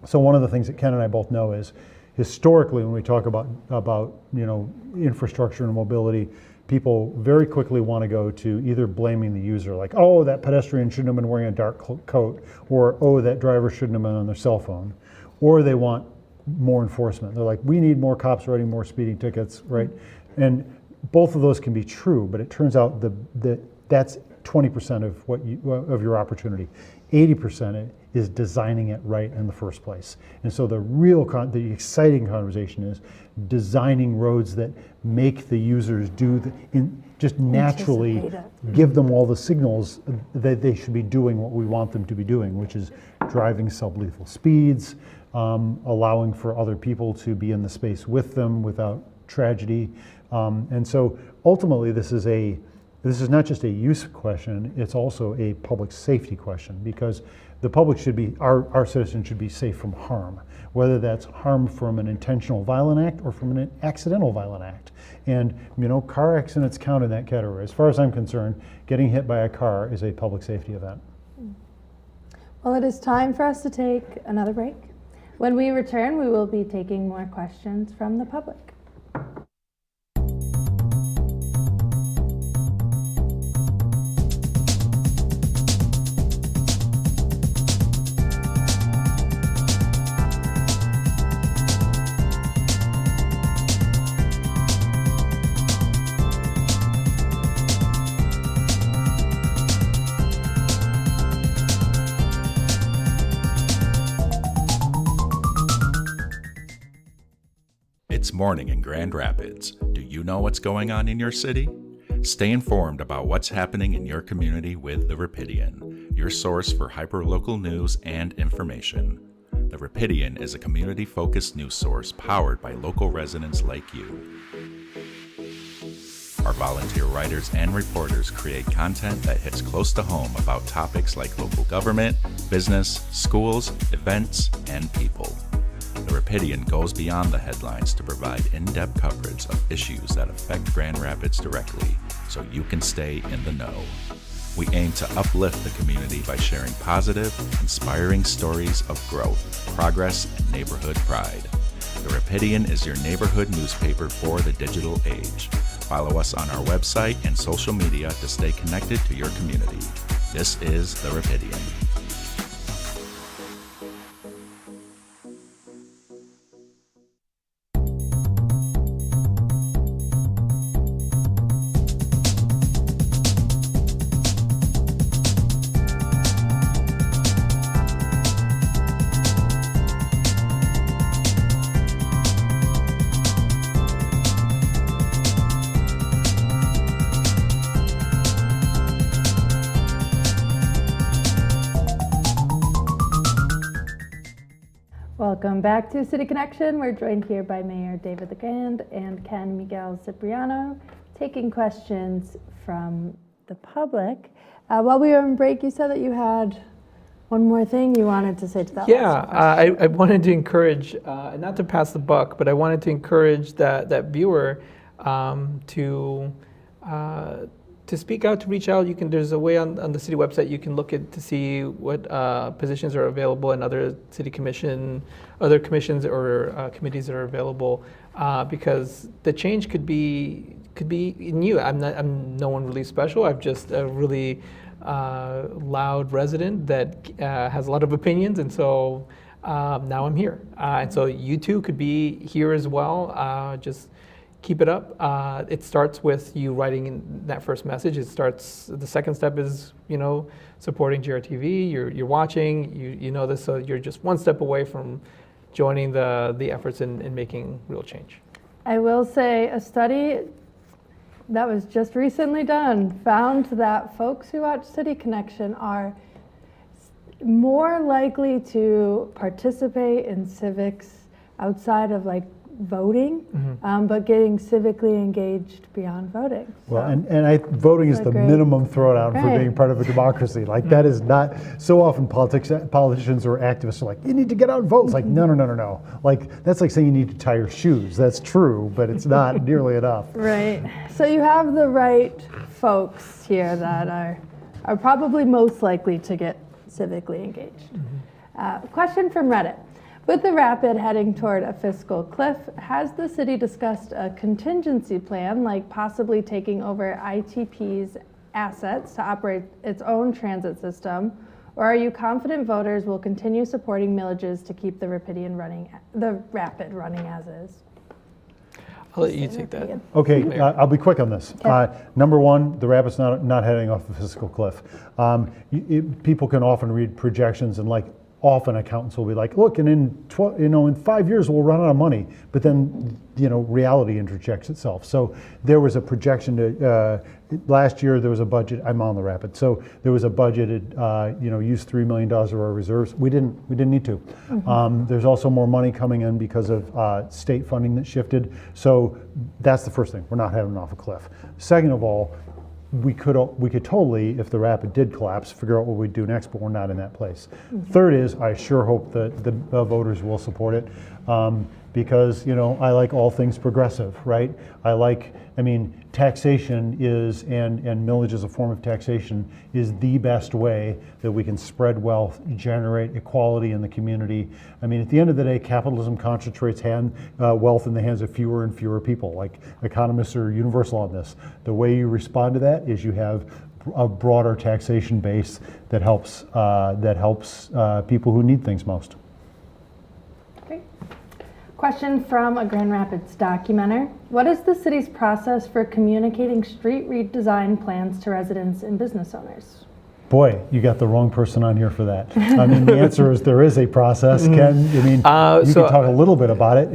So one of the things that Ken and I both know is, historically, when we talk about infrastructure and mobility, people very quickly want to go to either blaming the user, like, oh, that pedestrian shouldn't have been wearing a dark coat, or, oh, that driver shouldn't have been on their cell phone, or they want more enforcement. They're like, we need more cops writing more speeding tickets, right? And both of those can be true, but it turns out that's 20% of your opportunity. 80% is designing it right in the first place. And so the exciting conversation is designing roads that make the users just naturally give them all the signals that they should be doing what we want them to be doing, which is driving sublethal speeds, allowing for other people to be in the space with them without tragedy. And so ultimately this is not just a use question, it's also a public safety question, because the public our citizens should be safe from harm, whether that's harm from an intentional violent act or from an accidental violent act. And car accidents count in that category. As far as I'm concerned, getting hit by a car is a public safety event. Well, it is time for us to take another break. When we return, we will be taking more questions from the public. It's morning in Grand Rapids. Do you know what's going on in your city? Stay informed about what's happening in your community with The Rapidian, your source for hyperlocal news and information. The Rapidian is a community-focused news source powered by local residents like you. Our volunteer writers and reporters create content that hits close to home about topics like local government, business, schools, events, and people. The Rapidian goes beyond the headlines to provide in-depth coverage of issues that affect Grand Rapids directly, so you can stay in the know. We aim to uplift the community by sharing positive, inspiring stories of growth, progress, and neighborhood pride. The Rapidian is your neighborhood newspaper for the digital age. Follow us on our website and social media to stay connected to your community. This is The Rapidian. Welcome back to City Connection. We're joined here by Mayor David LaGrande and Ken Miguel-Cipriano, taking questions from the public. While we were on break, you said that you had one more thing you wanted to say to that. Yeah, I wanted to encourage, not to pass the buck, but I wanted to encourage that viewer to to speak out, to reach out, you can. There's a way on the city website you can look at to see what positions are available in other commissions or committees that are available. Because the change could be new. I'm no one really special. I'm just a really loud resident that has a lot of opinions, and so now I'm here. And so you too could be here as well. Just keep it up. It starts with you writing in that first message. The second step is, supporting GRTV. You're watching, you know this, so you're just one step away from joining the efforts in making real change. I will say a study that was just recently done found that folks who watch City Connection are more likely to participate in civics outside of voting, but getting civically engaged beyond voting. Well, and voting is the minimum throwdown for being part of a democracy. That is not, so often politicians or activists are like, you need to get out and vote. It's like, no. That's like saying you need to tie your shoes. That's true, but it's not nearly enough. Right. So you have the right folks here that are probably most likely to get civically engaged. Question from Reddit. With the Rapid heading toward a fiscal cliff, has the city discussed a contingency plan, like possibly taking over ITP's assets to operate its own transit system? Or are you confident voters will continue supporting millages to keep the Rapid running as is? I'll let you take that. Okay, I'll be quick on this. Number one, the Rapid's not heading off the fiscal cliff. People can often read projections and often accountants will be like, look, and in 5 years we'll run out of money. But then, reality interjects itself. So there was a projection to, last year there was a budget, I'm on the Rapid. So there was a budgeted, use $3 million of our reserves. We didn't need to. There's also more money coming in because of state funding that shifted. So that's the first thing, we're not heading off a cliff. Second of all, we could totally, if the Rapid did collapse, figure out what we'd do next, but we're not in that place. Third is, I sure hope that the voters will support it, because I like all things progressive, right? Taxation is, and millage as a form of taxation is the best way that we can spread wealth, generate equality in the community. At the end of the day, capitalism concentrates wealth in the hands of fewer and fewer people. Economists are universal on this. The way you respond to that is you have a broader taxation base that helps people who need things most. Great. Question from a Grand Rapids documenter. What is the city's process for communicating street redesign plans to residents and business owners? Boy, you got the wrong person on here for that. The answer is there is a process. Ken, you can talk a little bit about it.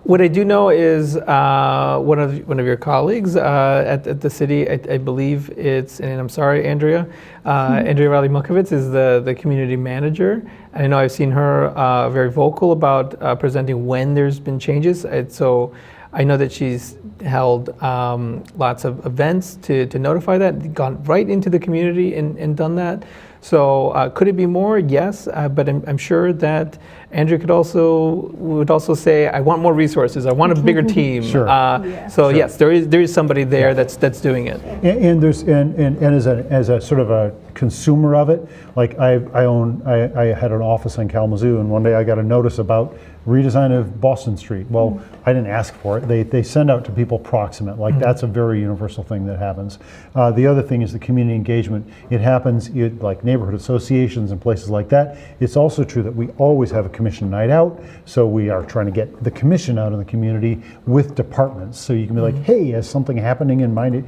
What I do know is one of your colleagues at the city, I believe it's, and I'm sorry, Andrea Riley-Mukovitz is the community manager. And I know I've seen her very vocal about presenting when there's been changes. So I know that she's held lots of events to notify that, gone right into the community and done that. So could it be more? Yes, but I'm sure that Andrea would also say, I want more resources. I want a bigger team. Sure. Yes, there is somebody there that's doing it. And there's as a sort of a consumer of it, I had an office in Kalamazoo, and one day I got a notice about redesign of Boston Street. Well, I didn't ask for it. They send out to people proximate. That's a very universal thing that happens. The other thing is the community engagement. It happens neighborhood associations and places like that. It's also true that we always have a commission night out. So we are trying to get the commission out in the community with departments. So you can be like, hey, is something happening in mind?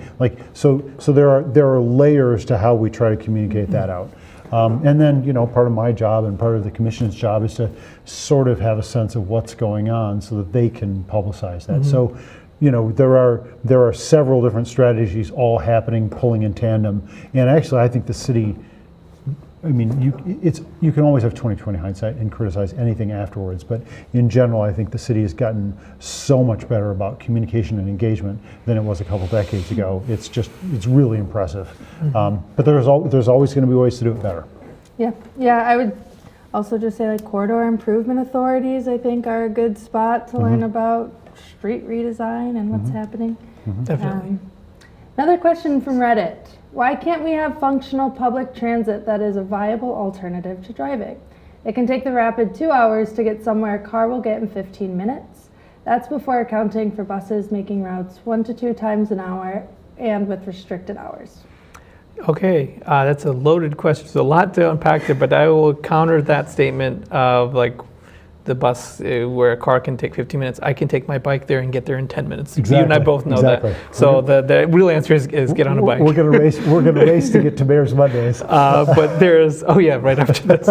So there are layers to how we try to communicate that out. And then, part of my job and part of the commission's job is to sort of have a sense of what's going on so that they can publicize that. So, there are several different strategies all happening, pulling in tandem. And actually, I think the city, you can always have 20/20 hindsight and criticize anything afterwards. But in general, I think the city has gotten so much better about communication and engagement than it was a couple decades ago. It's really impressive. But there's always going to be ways to do it better. Yeah. I would also just say corridor improvement authorities, I think, are a good spot to learn about street redesign and what's happening. Definitely. Another question from Reddit. Why can't we have functional public transit that is a viable alternative to driving? It can take the rapid 2 hours to get somewhere a car will get in 15 minutes. That's before accounting for buses making routes 1 to 2 times an hour and with restricted hours. Okay, that's a loaded question. There's a lot to unpack there, but I will counter that statement of like the bus where a car can take 15 minutes. I can take my bike there and get there in 10 minutes. Exactly. You and I both know that. So the real answer is get on a bike. We're going to race. We're going to race to get to Mayor's Mondays. But there's right after this.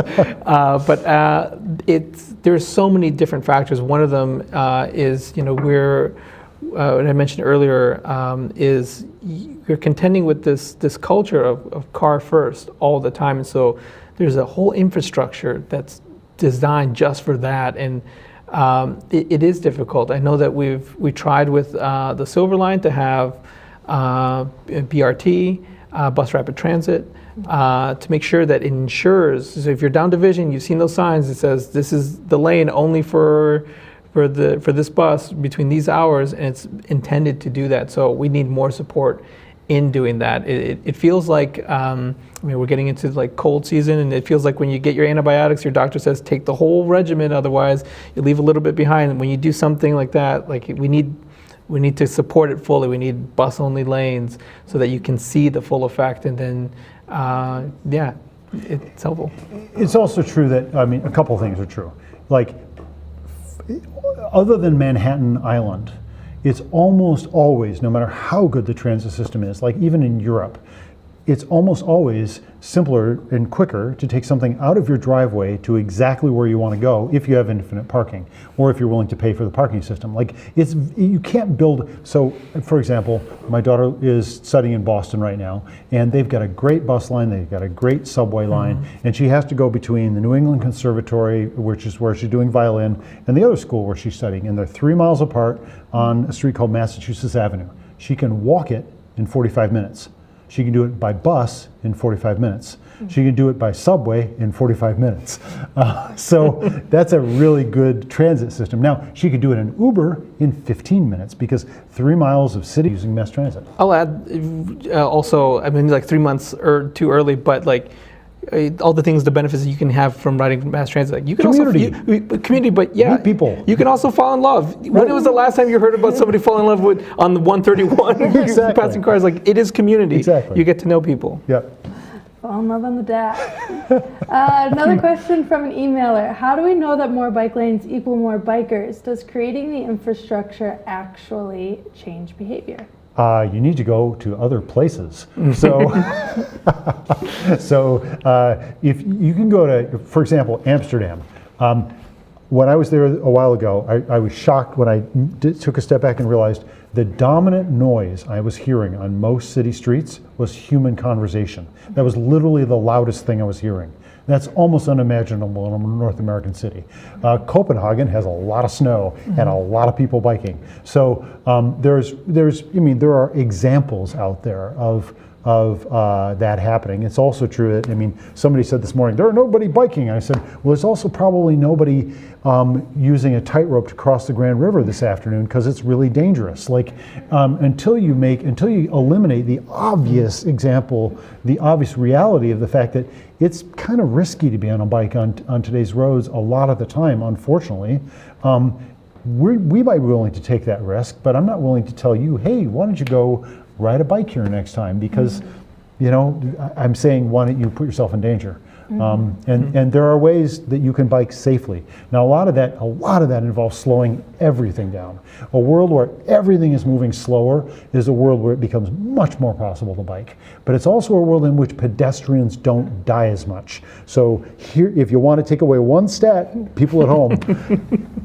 There's so many different factors. One of them is what I mentioned earlier is you're contending with this culture of car first all the time, and so there's a whole infrastructure that's designed just for that, and it is difficult. I know that we tried with the Silver Line to have BRT, bus rapid transit, to make sure that it ensures. So if you're down Division, you've seen those signs that says this is the lane only for this bus between these hours, and it's intended to do that. So we need more support in doing that. It feels like we're getting into like cold season, and it feels like when you get your antibiotics, your doctor says take the whole regimen, otherwise you leave a little bit behind. And when you do something like that, like we need to support it fully. We need bus only lanes so that you can see the full effect, and then it's helpful. It's also true that a couple of things are true. Like, other than Manhattan Island, it's almost always, no matter how good the transit system is, like even in Europe, it's almost always simpler and quicker to take something out of your driveway to exactly where you want to go if you have infinite parking, or if you're willing to pay for the parking system. Like, you can't build. So, for example, my daughter is studying in Boston right now, and they've got a great bus line, they've got a great subway line, and she has to go between the New England Conservatory, which is where she's doing violin, and the other school where she's studying, and they're 3 miles apart on a street called Massachusetts Avenue. She can walk it in 45 minutes. She can do it by bus in 45 minutes. She can do it by subway in 45 minutes. So that's a really good transit system. Now, she could do it in Uber in 15 minutes because 3 miles of city using mass transit. I'll add also, like 3 months or too early, but like all the things, the benefits that you can have from riding mass transit. Like you can community, but yeah, meet people. You can also fall in love. When was the last time you heard about somebody falling in love with on the 131? Exactly. Passing cars, like it is community. Exactly. You get to know people. Yep. Fall in love on the dash. Another question from an emailer. How do we know that more bike lanes equal more bikers? Does creating the infrastructure actually change behavior? You need to go to other places. So, if you can go to, for example, Amsterdam. When I was there a while ago, I was shocked when I took a step back and realized the dominant noise I was hearing on most city streets was human conversation. That was literally the loudest thing I was hearing. That's almost unimaginable in a North American city. Copenhagen has a lot of snow and a lot of people biking. So there are examples out there of that happening. It's also true that, somebody said this morning, there are nobody biking. And I said, well, there's also probably nobody using a tightrope to cross the Grand River this afternoon because it's really dangerous. Like, until you eliminate the obvious example, the obvious reality of the fact that it's kind of risky to be on a bike on today's roads a lot of the time, unfortunately. We might be willing to take that risk, but I'm not willing to tell you, hey, why don't you go ride a bike here next time, because I'm saying, why don't you put yourself in danger? And there are ways that you can bike safely. Now, a lot of that involves slowing everything down. A world where everything is moving slower is a world where it becomes much more possible to bike. But it's also a world in which pedestrians don't die as much. So here, if you want to take away one stat, people at home,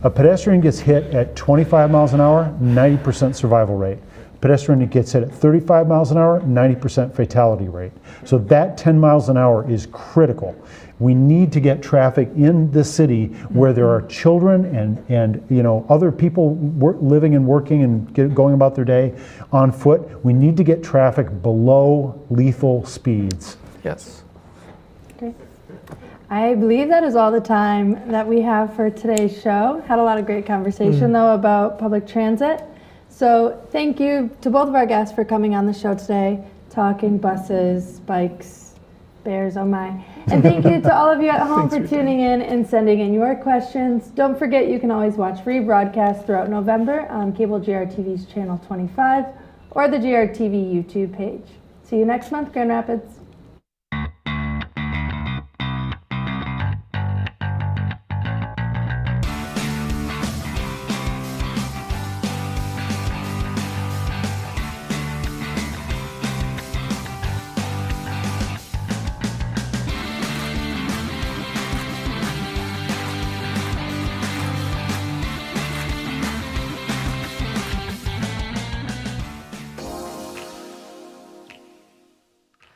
a pedestrian gets hit at 25 miles an hour, 90% survival rate. Pedestrian that gets hit at 35 miles an hour, 90% fatality rate. So that 10 miles an hour is critical. We need to get traffic in the city where there are children and other people living and working and going about their day on foot. We need to get traffic below lethal speeds. Yes. Great. I believe that is all the time that we have for today's show. Had a lot of great conversation though about public transit. So thank you to both of our guests for coming on the show today, talking buses, bikes, bears, oh my. And thank you to all of you at home for tuning in and sending in your questions. Don't forget you can always watch rebroadcasts throughout November on cable GRTV's channel 25 or the GRTV YouTube page. See you next month, Grand Rapids.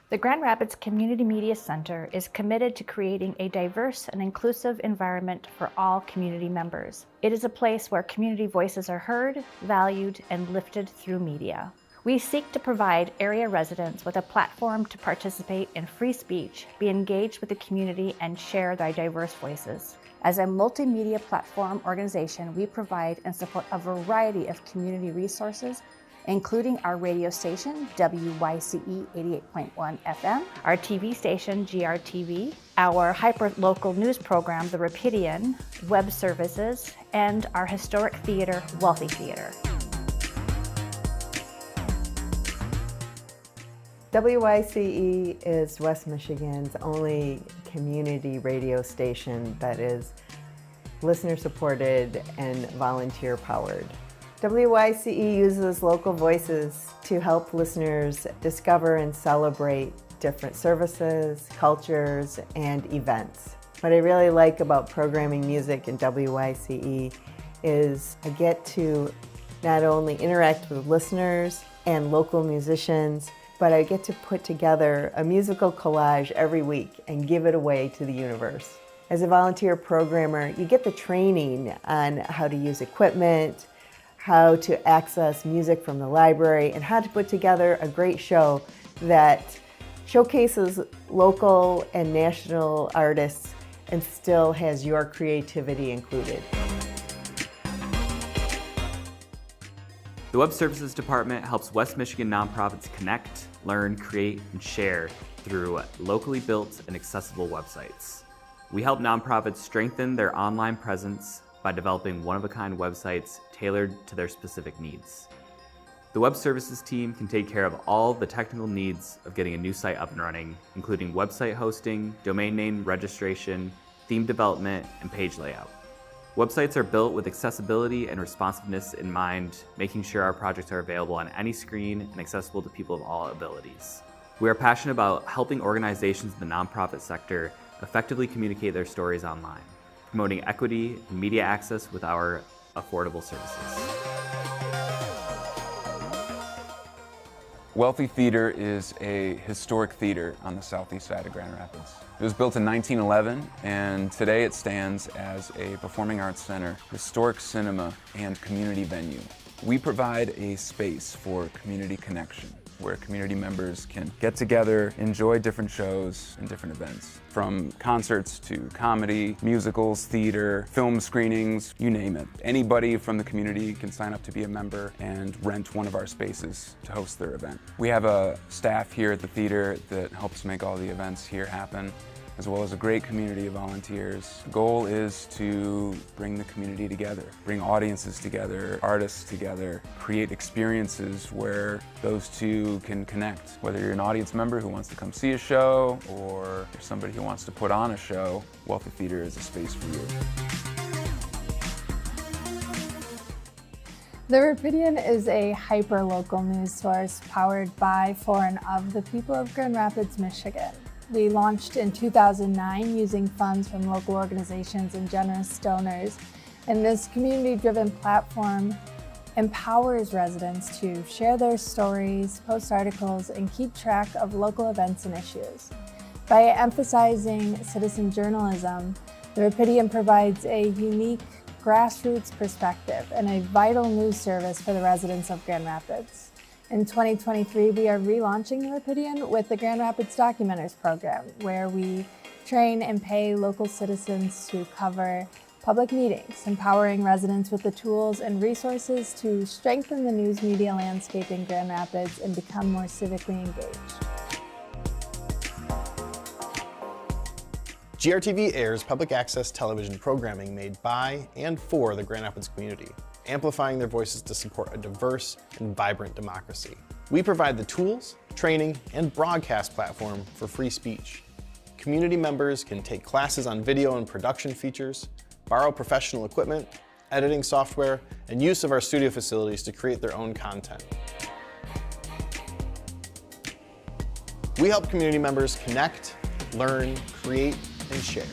The Grand Rapids Community Media Center is committed to creating a diverse and inclusive environment for all community members. It is a place where community voices are heard, valued, and lifted through media. We seek to provide area residents with a platform to participate in free speech, be engaged with the community, and share their diverse voices. As a multimedia platform organization, we provide and support a variety of community resources, including our radio station, WYCE 88.1 FM, our TV station, GRTV, our hyper-local news program, the Rapidian, web services, and our historic theater, Wealthy Theater. WYCE is West Michigan's only community radio station that is listener-supported and volunteer-powered. WYCE uses local voices to help listeners discover and celebrate different services, cultures, and events. What I really like about programming music in WYCE is I get to not only interact with listeners and local musicians, but I get to put together a musical collage every week and give it away to the universe. As a volunteer programmer, you get the training on how to use equipment, how to access music from the library, and how to put together a great show that showcases local and national artists and still has your creativity included. The Web Services Department helps West Michigan nonprofits connect, learn, create, and share through locally built and accessible websites. We help nonprofits strengthen their online presence by developing one-of-a-kind websites tailored to their specific needs. The Web Services team can take care of all the technical needs of getting a new site up and running, including website hosting, domain name registration, theme development, and page layout. Websites are built with accessibility and responsiveness in mind, making sure our projects are available on any screen and accessible to people of all abilities. We are passionate about helping organizations in the nonprofit sector effectively communicate their stories online, promoting equity and media access with our affordable services. Wealthy Theater is a historic theater on the southeast side of Grand Rapids. It was built in 1911, and today it stands as a performing arts center, historic cinema, and community venue. We provide a space for community connection, where community members can get together, enjoy different shows and different events. From concerts to comedy, musicals, theater, film screenings, you name it. Anybody from the community can sign up to be a member and rent one of our spaces to host their event. We have a staff here at the theater that helps make all the events here happen, as well as a great community of volunteers. The goal is to bring the community together, bring audiences together, artists together, create experiences where those two can connect. Whether you're an audience member who wants to come see a show, or you're somebody who wants to put on a show, Wealthy Theater is a space for you. The Rapidian is a hyper-local news source powered by, for, and of the people of Grand Rapids, Michigan. We launched in 2009 using funds from local organizations and generous donors, and this community-driven platform empowers residents to share their stories, post articles, and keep track of local events and issues. By emphasizing citizen journalism, the Rapidian provides a unique grassroots perspective and a vital news service for the residents of Grand Rapids. In 2023, we are relaunching the Rapidian with the Grand Rapids Documenters program, where we train and pay local citizens to cover Public meetings, empowering residents with the tools and resources to strengthen the news media landscape in Grand Rapids and become more civically engaged. GRTV airs public access television programming made by and for the Grand Rapids community, amplifying their voices to support a diverse and vibrant democracy. We provide the tools, training, and broadcast platform for free speech. Community members can take classes on video and production features, borrow professional equipment, editing software, and use of our studio facilities to create their own content. We help community members connect, learn, create, and share.